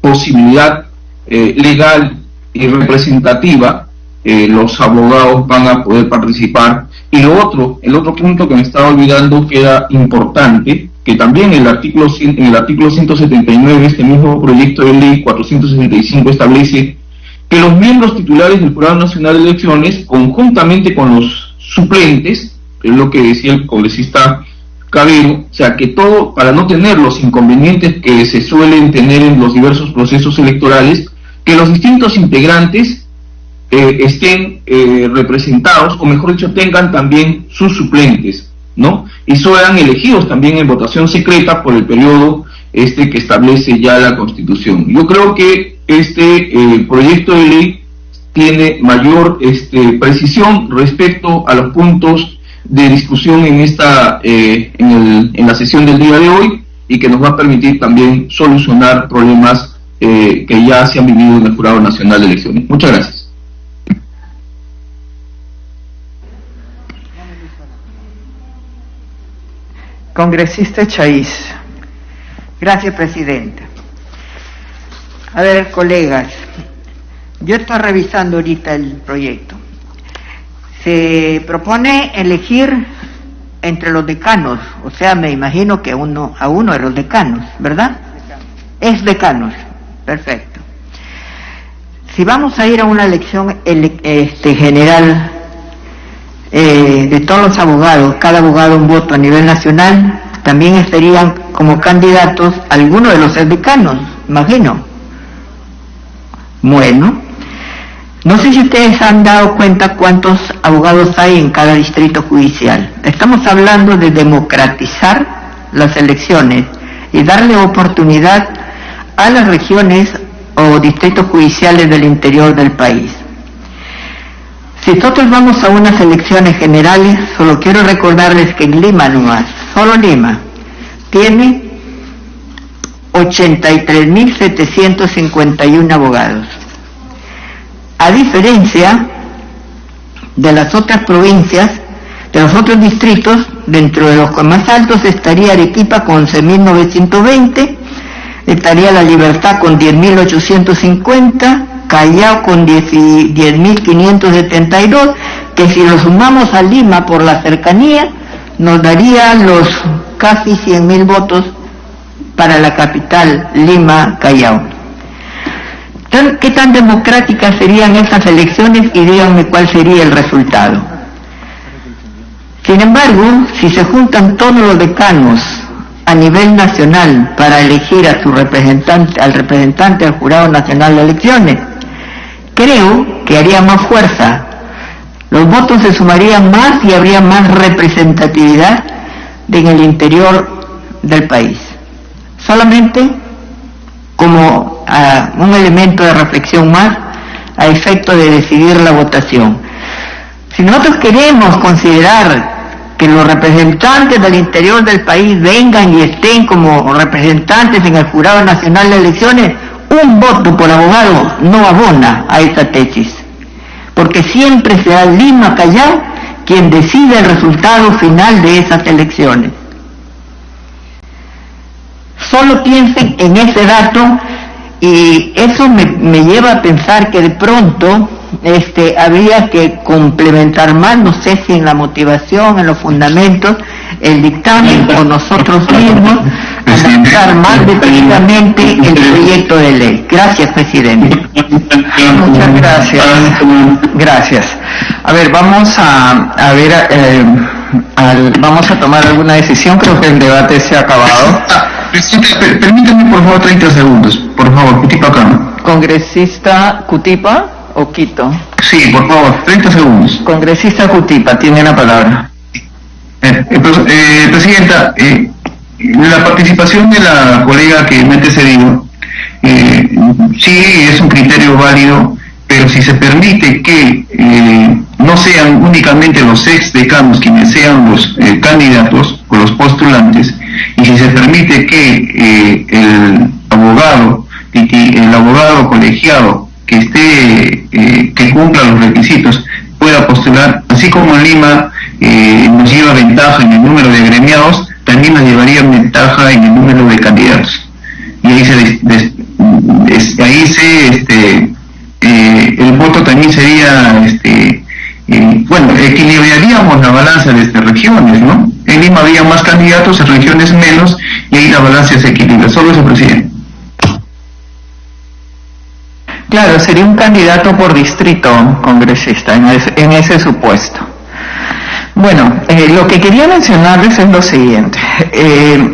posibilidad legal y representativa, los abogados van a poder participar. Y el otro punto que me estaba olvidando, que era importante, que también en el artículo 179 de este mismo proyecto de ley 465 establece que los miembros titulares del Jurado Nacional de Elecciones, conjuntamente con los suplentes, es lo que decía el congresista Cabero, o sea, que todo, para no tener los inconvenientes que se suelen tener en los diversos procesos electorales, que los distintos integrantes estén representados, o mejor dicho, tengan también sus suplentes, ¿no? Y sean elegidos también en votación secreta por el periodo que establece ya la Constitución. Yo creo que este proyecto de ley tiene mayor precisión respecto a los puntos de discusión en la sesión del día de hoy, y que nos va a permitir también solucionar problemas que ya se han vivido en el Jurado Nacional de Elecciones. Muchas gracias. Congresista Chaiz. Gracias, Presidenta. A ver, colegas, yo estoy revisando ahorita el proyecto. Se propone elegir entre los decanos, o sea, me imagino que a uno de los decanos, ¿verdad? Es decanos, perfecto. Si vamos a ir a una elección general de todos los abogados, cada abogado un voto a nivel nacional, también estarían como candidatos algunos de los decanos, imagino. Bueno, no sé si ustedes han dado cuenta cuántos abogados hay en cada distrito judicial. Estamos hablando de democratizar las elecciones y darle oportunidad a las regiones o distritos judiciales del interior del país. Si nosotros vamos a unas elecciones generales, solo quiero recordarles que en Lima nomás, solo Lima, tiene 83.751 abogados. A diferencia de las otras provincias, de los otros distritos, dentro de los más altos estaría Arequipa con 11.920, estaría La Libertad con 10.850, Callao con 10.572, que si lo sumamos a Lima por la cercanía, nos daría los casi 100.000 votos para la capital, Lima, Callao. ¿Qué tan democráticas serían estas elecciones? Y díganme cuál sería el resultado. Sin embargo, si se juntan todos los decanos a nivel nacional para elegir a su representante, al representante del Jurado Nacional de Elecciones, creo que haría más fuerza. Los votos se sumarían más y habría más representatividad en el interior del país. Solamente como un elemento de reflexión más a efecto de decidir la votación. Si nosotros queremos considerar que los representantes del interior del país vengan y estén como representantes en el Jurado Nacional de Elecciones, un voto por abogado no abona a esa tesis, porque siempre será Lima Callao quien decide el resultado final de esas elecciones. Solo piensen en ese dato, y eso me lleva a pensar que de pronto habría que complementar más, no sé si en la motivación, en los fundamentos, el dictamen o nosotros mismos analizar más detenidamente el proyecto de ley. Gracias, presidente. Muchas gracias. Gracias. A ver, vamos a ver, vamos a tomar alguna decisión. Creo que el debate se ha acabado. Presidente, permítame por favor 30 segundos. Por favor, Cutipa acá. Congresista Cutipa o Quito. Sí, por favor, 30 segundos. Congresista Cutipa, tiene la palabra. Presidenta, la participación de la colega que me ha antecedido, sí es un criterio válido, pero si se permite que no sean únicamente los ex decanos quienes sean los candidatos o los postulantes, y si se permite que el abogado colegiado que que cumpla los requisitos pueda postular, así como en Lima nos lleva ventaja en el número de agremiados, también nos llevaría ventaja en el número de candidatos. el voto también sería, equilibraríamos la balanza de regiones, ¿no? En Lima había más candidatos, en regiones menos, y ahí la balanza se equilibra. Solo eso, presidente. Claro, sería un candidato por distrito, congresista, en ese supuesto. Bueno, lo que quería mencionarles es lo siguiente.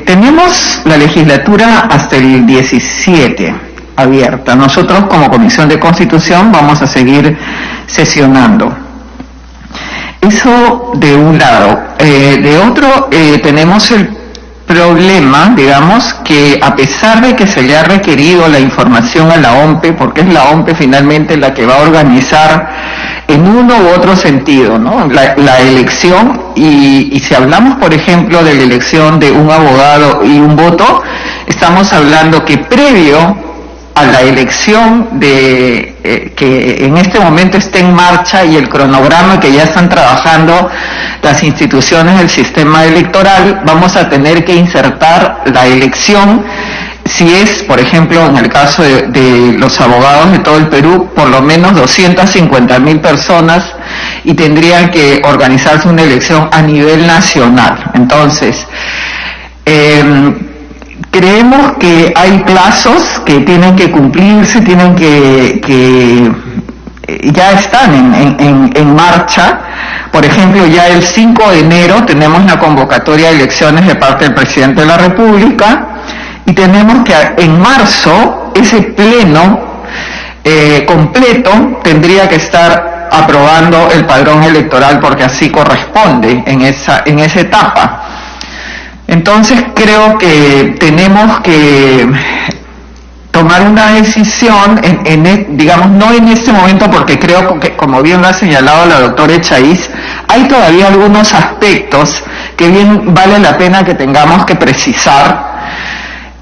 Tenemos la legislatura hasta el 17 abierta. Nosotros, como Comisión de Constitución, vamos a seguir sesionando. Eso de un lado. De otro, tenemos el problema, digamos, que a pesar de que se le ha requerido la información a la OMPE, porque es la OMPE finalmente la que va a organizar en uno u otro sentido, ¿no? La elección, y si hablamos, por ejemplo, de la elección de un abogado y un voto, estamos hablando que previo a la elección que en este momento está en marcha y el cronograma que ya están trabajando las instituciones del sistema electoral, vamos a tener que insertar la elección, si es, por ejemplo, en el caso de los abogados de todo el Perú, por lo menos 250.000 personas, y tendrían que organizarse una elección a nivel nacional. Entonces, creemos que hay plazos que tienen que cumplirse, que ya están en marcha. Por ejemplo, ya el 5 de enero tenemos la convocatoria de elecciones de parte del presidente de la República, y tenemos que en marzo ese pleno completo tendría que estar aprobando el padrón electoral, porque así corresponde en esa etapa. Entonces creo que tenemos que tomar una decisión, digamos, no en este momento, porque creo que, como bien lo ha señalado la doctora Echaiz, hay todavía algunos aspectos que bien vale la pena que tengamos que precisar,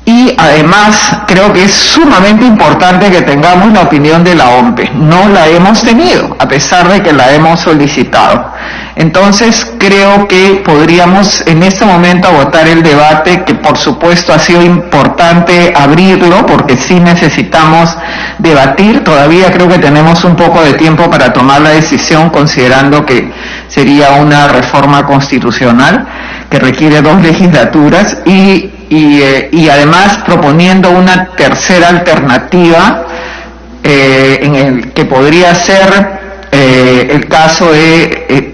y además creo que es sumamente importante que tengamos la opinión de la OMPE. No la hemos tenido, a pesar de que la hemos solicitado. Entonces creo que podríamos en este momento agotar el debate, que por supuesto ha sido importante abrirlo, porque sí necesitamos debatir. Todavía creo que tenemos un poco de tiempo para tomar la decisión, considerando que sería una reforma constitucional que requiere 2 legislaturas, y además proponiendo una tercera alternativa, en el que podría ser el caso de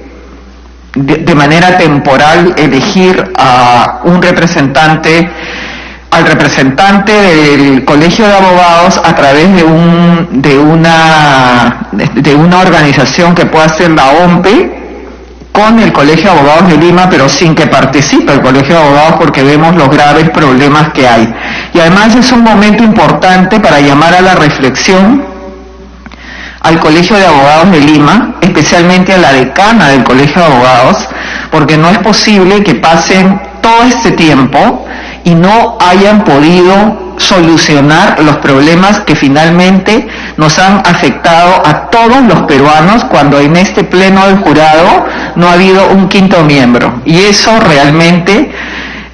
manera temporal elegir a un representante, al representante del Colegio de Abogados a través de una organización que pueda ser la OMPE, con el Colegio de Abogados de Lima, pero sin que participe el Colegio de Abogados, porque vemos los graves problemas que hay. Y además es un momento importante para llamar a la reflexión al Colegio de Abogados de Lima, especialmente a la decana del Colegio de Abogados, porque no es posible que pasen todo este tiempo y no hayan podido solucionar los problemas que finalmente nos han afectado a todos los peruanos, cuando en este pleno del jurado no ha habido un 5º miembro, y eso realmente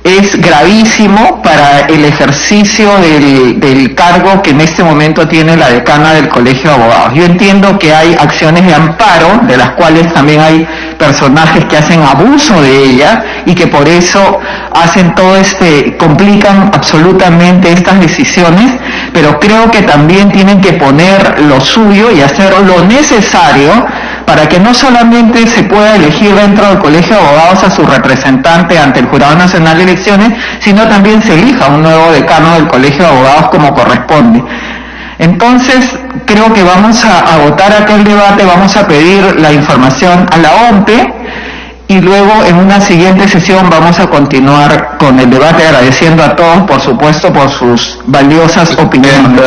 es gravísimo para el ejercicio del cargo que en este momento tiene la decana del Colegio de Abogados. Yo entiendo que hay acciones de amparo, de las cuales también hay personajes que hacen abuso de ella, y que por eso hacen complican absolutamente estas decisiones, pero creo que también tienen que poner lo suyo y hacer lo necesario para que no solamente se pueda elegir dentro del Colegio de Abogados a su representante ante el Jurado Nacional de Elecciones, sino también se elija un nuevo decano del Colegio de Abogados como corresponde. Entonces, creo que vamos a agotar aquel debate, vamos a pedir la información a la OMPE, y luego en una siguiente sesión vamos a continuar con el debate, agradeciendo a todos, por supuesto, por sus valiosas opiniones.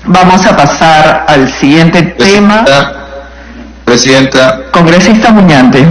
Vamos a pasar al siguiente tema. Presidenta. Congresista Muñante.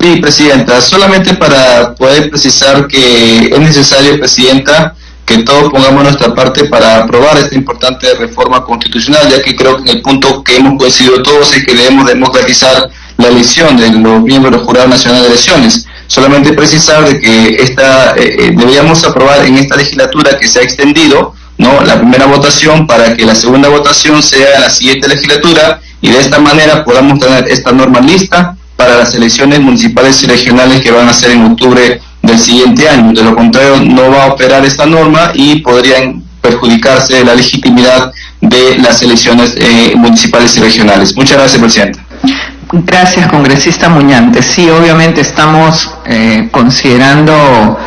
Sí, Presidenta, solamente para poder precisar que es necesario, Presidenta, que todos pongamos nuestra parte para aprobar esta importante reforma constitucional, ya que creo que en el punto que hemos coincidido todos es que debemos democratizar la elección de los miembros del Jurado Nacional de Elecciones. Solamente precisar de que deberíamos aprobar en esta legislatura que se ha extendido, ¿no?, la primera votación para que la segunda votación sea en la siguiente legislatura, y de esta manera podamos tener esta norma lista para las elecciones municipales y regionales que van a ser en octubre del siguiente año. De lo contrario, no va a operar esta norma y podrían perjudicarse la legitimidad de las elecciones municipales y regionales. Muchas gracias, presidente. Gracias, congresista Muñante. Sí, obviamente estamos considerando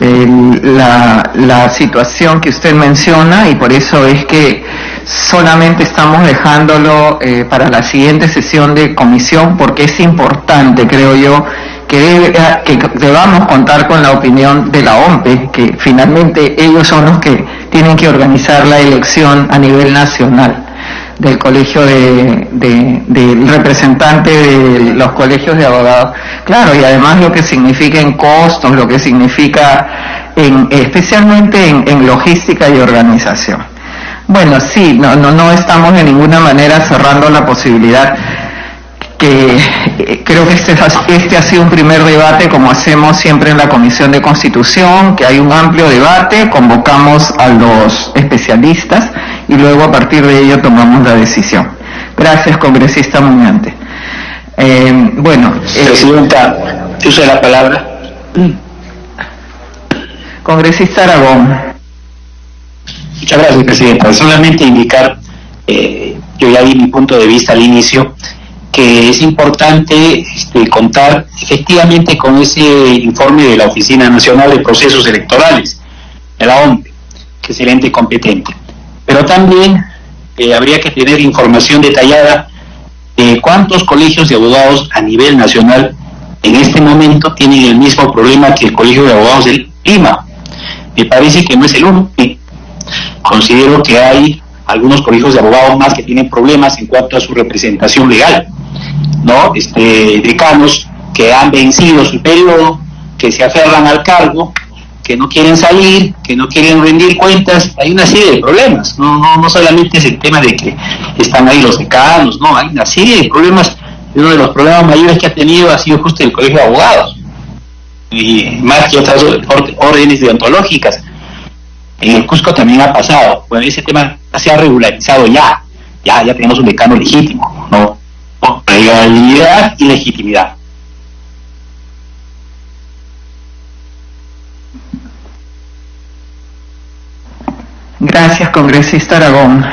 la situación que usted menciona, y por eso es que solamente estamos dejándolo para la siguiente sesión de comisión, porque es importante, creo yo, que debamos contar con la opinión de la OMPE, que finalmente ellos son los que tienen que organizar la elección a nivel nacional del colegio del representante de los colegios de abogados. Claro, y además lo que significa en costos, lo que significa especialmente en logística y organización. Bueno, sí, no estamos de ninguna manera cerrando la posibilidad, que creo que este ha sido un primer debate, como hacemos siempre en la Comisión de Constitución, que hay un amplio debate, convocamos a los especialistas y luego a partir de ello tomamos la decisión. Gracias, congresista Muñante. Presidenta, uso la palabra. Congresista Aragón. Muchas gracias, presidenta. Solamente indicar, yo ya di mi punto de vista al inicio, que es importante contar efectivamente con ese informe de la Oficina Nacional de Procesos Electorales, de la OMPE, que es el ente competente. Pero también habría que tener información detallada de cuántos colegios de abogados a nivel nacional en este momento tienen el mismo problema que el Colegio de Abogados de Lima. Me parece que no es el único. Considero que hay algunos colegios de abogados más que tienen problemas en cuanto a su representación legal, ¿no? Decanos que han vencido su periodo, que se aferran al cargo, que no quieren salir, que no quieren rendir cuentas. Hay una serie de problemas, no solamente es el tema de que están ahí los decanos, no, hay una serie de problemas, y uno de los problemas mayores que ha tenido ha sido justo el Colegio de Abogados, y más que otras órdenes deontológicas. En el Cusco también ha pasado. Bueno, ese tema se ha regularizado ya tenemos un decano legítimo, ¿no? Legalidad y legitimidad. Gracias, congresista Aragón.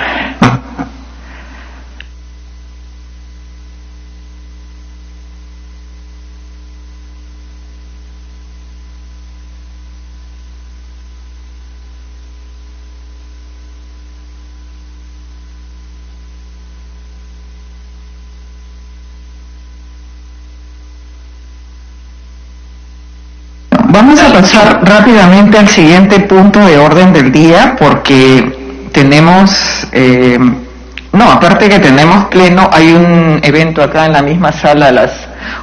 Vamos a pasar rápidamente al siguiente punto de orden del día, porque tenemos, aparte que tenemos pleno, hay un evento acá en la misma sala a las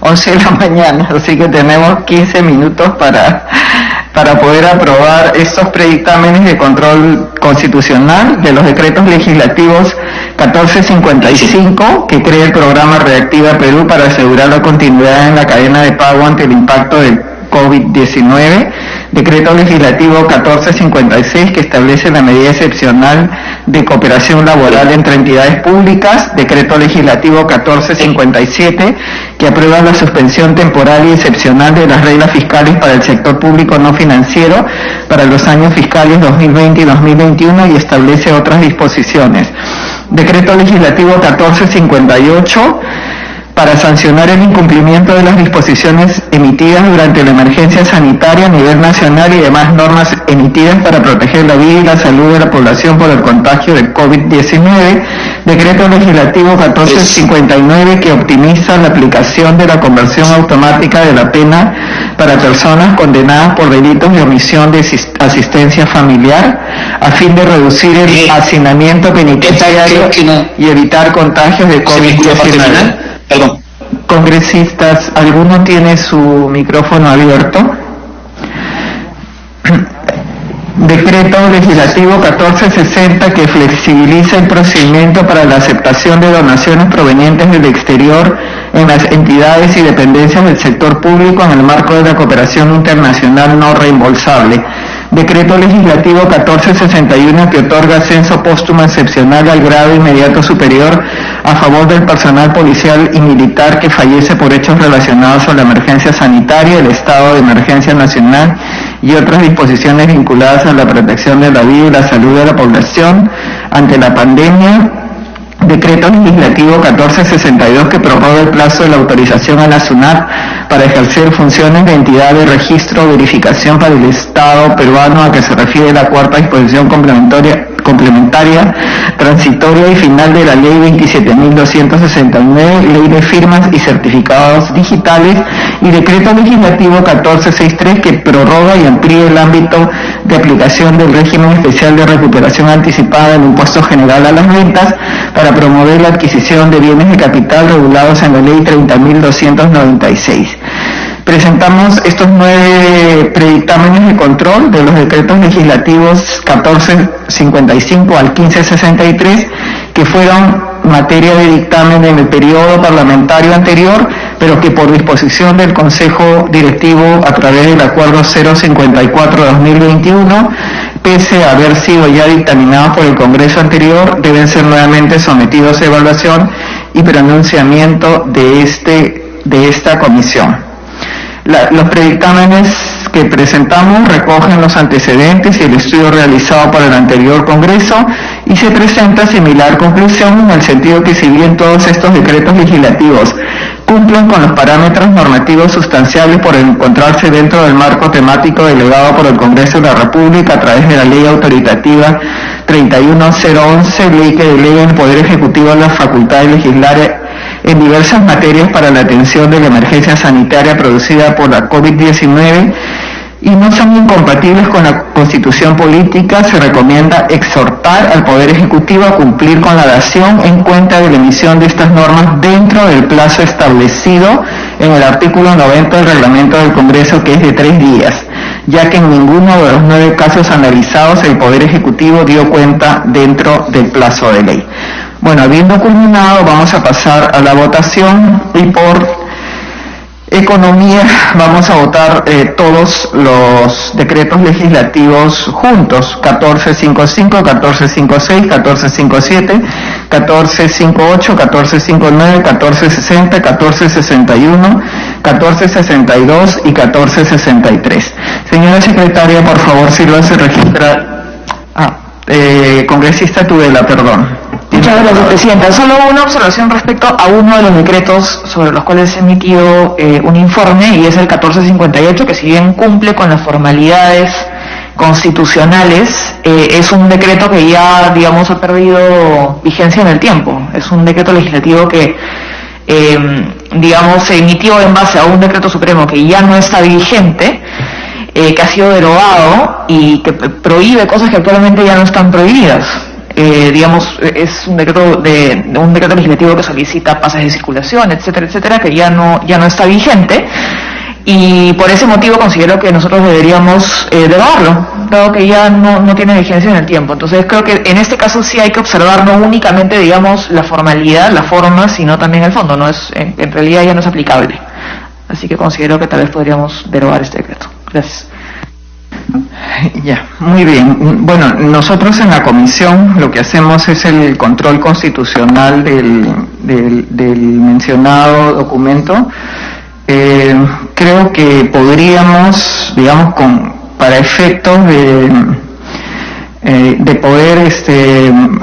11 de la mañana, así que tenemos 15 minutos para poder aprobar estos predictámenes de control constitucional de los decretos legislativos 1455, que crea el programa Reactiva Perú para asegurar la continuidad en la cadena de pago ante el impacto del COVID-19, decreto legislativo 1456 que establece la medida excepcional de cooperación laboral entre entidades públicas, decreto legislativo 1457 que aprueba la suspensión temporal y excepcional de las reglas fiscales para el sector público no financiero para los años fiscales 2020 y 2021 y establece otras disposiciones. Decreto legislativo 1458 para sancionar el incumplimiento de las disposiciones emitidas durante la emergencia sanitaria a nivel nacional y demás normas emitidas para proteger la vida y la salud de la población por el contagio del COVID-19. Decreto legislativo 1459 que optimiza la aplicación de la conversión automática de la pena para personas condenadas por delitos de omisión de asistencia familiar a fin de reducir el hacinamiento penitenciario y evitar contagios de COVID-19. Perdón. Congresistas, ¿alguno tiene su micrófono abierto? Decreto legislativo 1460 que flexibiliza el procedimiento para la aceptación de donaciones provenientes del exterior en las entidades y dependencias del sector público en el marco de la cooperación internacional no reembolsable. Decreto legislativo 1461 que otorga ascenso póstumo excepcional al grado inmediato superior a favor del personal policial y militar que fallece por hechos relacionados con la emergencia sanitaria, el estado de emergencia nacional y otras disposiciones vinculadas a la protección de la vida y la salud de la población ante la pandemia. Decreto legislativo 1462 que prorroga el plazo de la autorización a la SUNAT para ejercer funciones de entidad de registro o verificación para el Estado peruano a que se refiere la cuarta disposición complementaria, transitoria y final de la Ley 27.269, Ley de Firmas y Certificados Digitales, y Decreto legislativo 1463 que prorroga y amplía el ámbito de aplicación del régimen especial de recuperación anticipada del impuesto general a las rentas para promover la adquisición de bienes de capital regulados en la Ley 30.296. Presentamos estos 9 predictámenes de control de los decretos legislativos 1455 al 1563, que fueron materia de dictamen en el periodo parlamentario anterior, pero que por disposición del Consejo Directivo a través del Acuerdo 054-2021, pese a haber sido ya dictaminados por el Congreso anterior, deben ser nuevamente sometidos a evaluación y pronunciamiento de esta comisión. Los predictámenes que presentamos recogen los antecedentes y el estudio realizado por el anterior Congreso y se presenta similar conclusión en el sentido que si bien todos estos decretos legislativos cumplen con los parámetros normativos sustanciales por encontrarse dentro del marco temático delegado por el Congreso de la República a través de la Ley Autoritativa 31011, ley que delega el Poder Ejecutivo la facultad de legislar en diversas materias para la atención de la emergencia sanitaria producida por la COVID-19 y no son incompatibles con la Constitución política, se recomienda exhortar al Poder Ejecutivo a cumplir con la dación en cuenta de la emisión de estas normas dentro del plazo establecido en el artículo 90 del reglamento del Congreso, que es de 3 días, ya que en ninguno de los 9 casos analizados el Poder Ejecutivo dio cuenta dentro del plazo de ley. Bueno, habiendo culminado, vamos a pasar a la votación y por economía vamos a votar todos los decretos legislativos juntos: 1455, 1456, 1457, 1458, 1459, 1460, 1461, 1462 y 1463. Señora secretaria, por favor, si lo hace registrar. Congresista Tudela, perdón. Muchas gracias, Presidenta. Solo una observación respecto a uno de los decretos sobre los cuales se ha emitido un informe, y es el 1458, que si bien cumple con las formalidades constitucionales, es un decreto que ya, digamos, ha perdido vigencia en el tiempo. Es un decreto legislativo que, digamos, se emitió en base a un decreto supremo que ya no está vigente, que ha sido derogado y que prohíbe cosas que actualmente ya no están prohibidas. Digamos, es un decreto legislativo que solicita pases de circulación, etcétera, etcétera, que ya no está vigente, y por ese motivo considero que nosotros deberíamos derogarlo, dado que ya no tiene vigencia en el tiempo. Entonces creo que en este caso sí hay que observar no únicamente, digamos, la formalidad, la forma, sino también el fondo. No es, en realidad ya no es aplicable. Así que considero que tal vez podríamos derogar este decreto. Gracias. Ya, muy bien. Bueno, nosotros en la comisión lo que hacemos es el control constitucional del mencionado documento. Creo que podríamos, digamos, para efectos de poder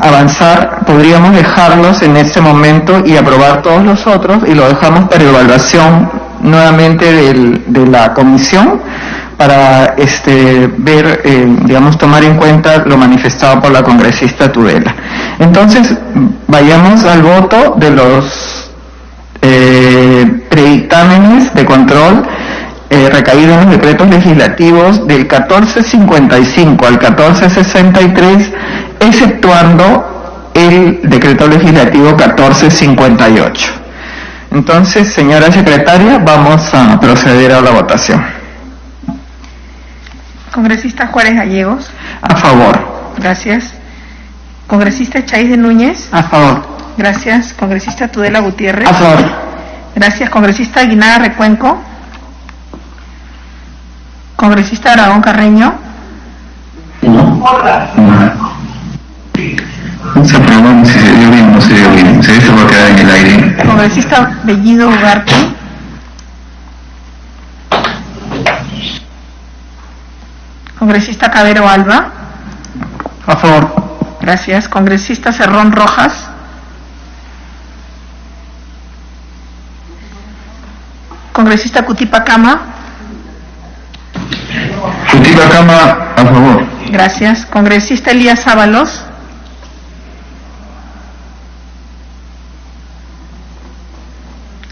avanzar, podríamos dejarlos en este momento y aprobar todos los otros, y lo dejamos para evaluación nuevamente de la comisión, para ver, digamos, tomar en cuenta lo manifestado por la congresista Tudela. Entonces, vayamos al voto de los predictámenes de control recaídos en los decretos legislativos del 1455 al 1463, exceptuando el decreto legislativo 1458. Entonces, señora secretaria, vamos a proceder a la votación. Congresista Juárez Gallegos. A favor. Gracias. Congresista Chaiz de Núñez. A favor. Gracias. Congresista Tudela Gutiérrez. A favor. Gracias. Congresista Aguinaga Recuenco. Congresista Aragón Carreño. No se pregunta si se dio bien o no se dio bien. Se va a quedar en el aire. Congresista Bellido Ugarte. Congresista Cabero Alba. A favor. Gracias. Congresista Cerrón Rojas. Congresista Cutipa Cama. Cutipa Cama, a favor. Gracias. Congresista Elías Ábalos.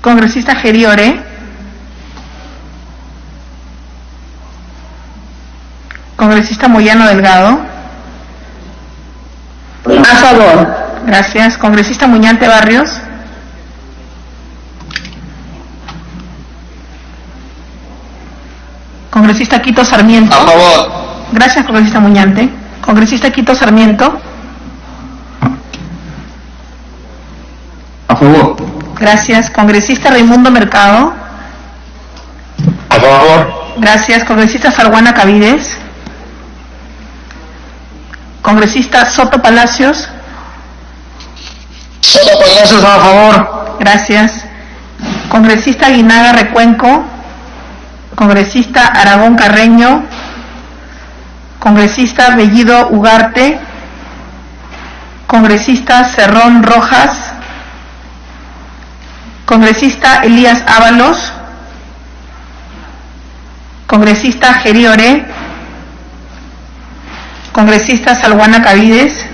Congresista Geriore. Congresista Moyano Delgado. A favor. Gracias. Congresista Muñante Barrios. Congresista Quito Sarmiento. A favor. Gracias, congresista Muñante. Congresista Quito Sarmiento. A favor. Gracias. Congresista Raimundo Mercado. A favor. Gracias. Congresista Sarguana Cavides. Congresista Soto Palacios. Soto Palacios, a favor. Gracias. Congresista Aguinaga Recuenco. Congresista Aragón Carreño. Congresista Bellido Ugarte. Congresista Cerrón Rojas. Congresista Elías Ábalos. Congresista Geriore. Congresista Salguana Cavides.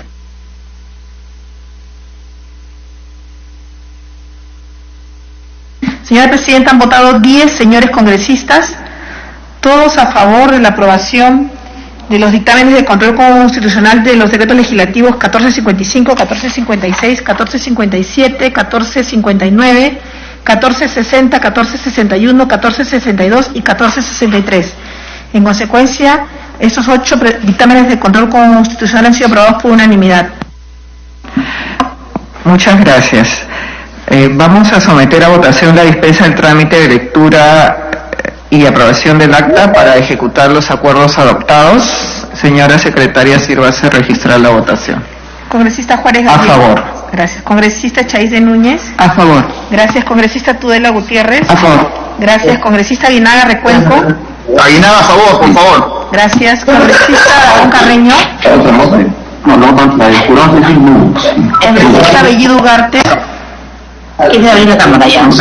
Señora Presidenta, han votado 10 señores congresistas, todos a favor de la aprobación de los dictámenes de control constitucional de los decretos legislativos 1455, 1456, 1457, 1459, 1460, 1461, 1462 y 1463. En consecuencia, estos 8 dictámenes de control constitucional han sido aprobados por unanimidad. Muchas gracias. Vamos a someter a votación la dispensa del trámite de lectura y aprobación del acta para ejecutar los acuerdos adoptados. Señora secretaria, sírvase a registrar la votación. Congresista Juárez A Gallego. favor. Gracias. Congresista Chaís de Núñez. A favor. Gracias. Congresista Tudela Gutiérrez. A favor. Gracias. Congresista Aguinaga Recuenco. Aguinaga, a favor, por favor. Gracias. Congresista Aragón Carreño. Congresista Bellido Ugarte. Quiere abrir la cámara ya. Buenas.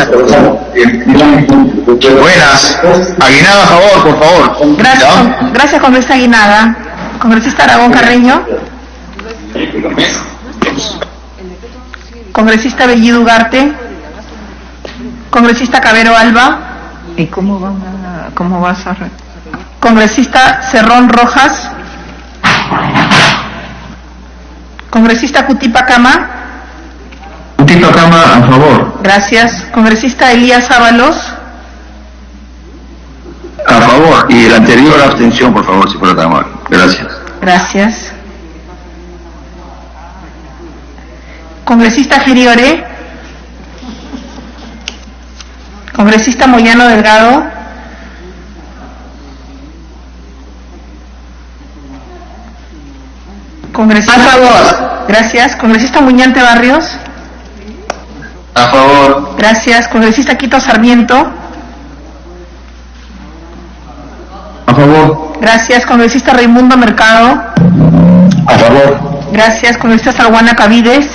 Aguinaga, a favor, por favor. Gracias. ¿Ya? Gracias, congresista Aguinaga. Congresista Aragón Carreño. Congresista Bellido Ugarte. Congresista Cabero Alba. ¿Y cómo vas a Congresista Cerrón Rojas. Congresista Cutipa Cama. Cutipa Cama, a favor. Gracias. Congresista Elías Ábalos. A favor. Y el anterior, abstención, por favor, si fuera tan amable. Gracias. Gracias. Congresista Geriore. Congresista Moyano Delgado. Congresista. A favor. Gracias. Congresista Muñante Barrios. A favor. Gracias. Congresista Quito Sarmiento. A favor. Gracias. Congresista Raimundo Mercado. A favor. Gracias. Congresista Sarguana Cavides.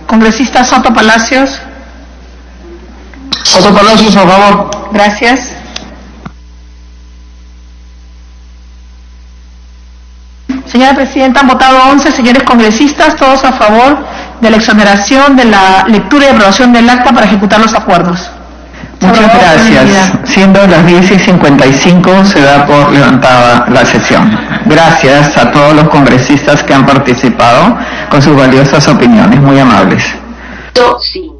Congresista Soto Palacios. Soto Palacios, a favor. Gracias. Señora Presidenta, han votado 11 señores congresistas, todos a favor de la exoneración de la lectura y aprobación del acta para ejecutar los acuerdos. Muchas gracias. Siendo las 10:55, se da por levantada la sesión. Gracias a todos los congresistas que han participado con sus valiosas opiniones, muy amables. Sí.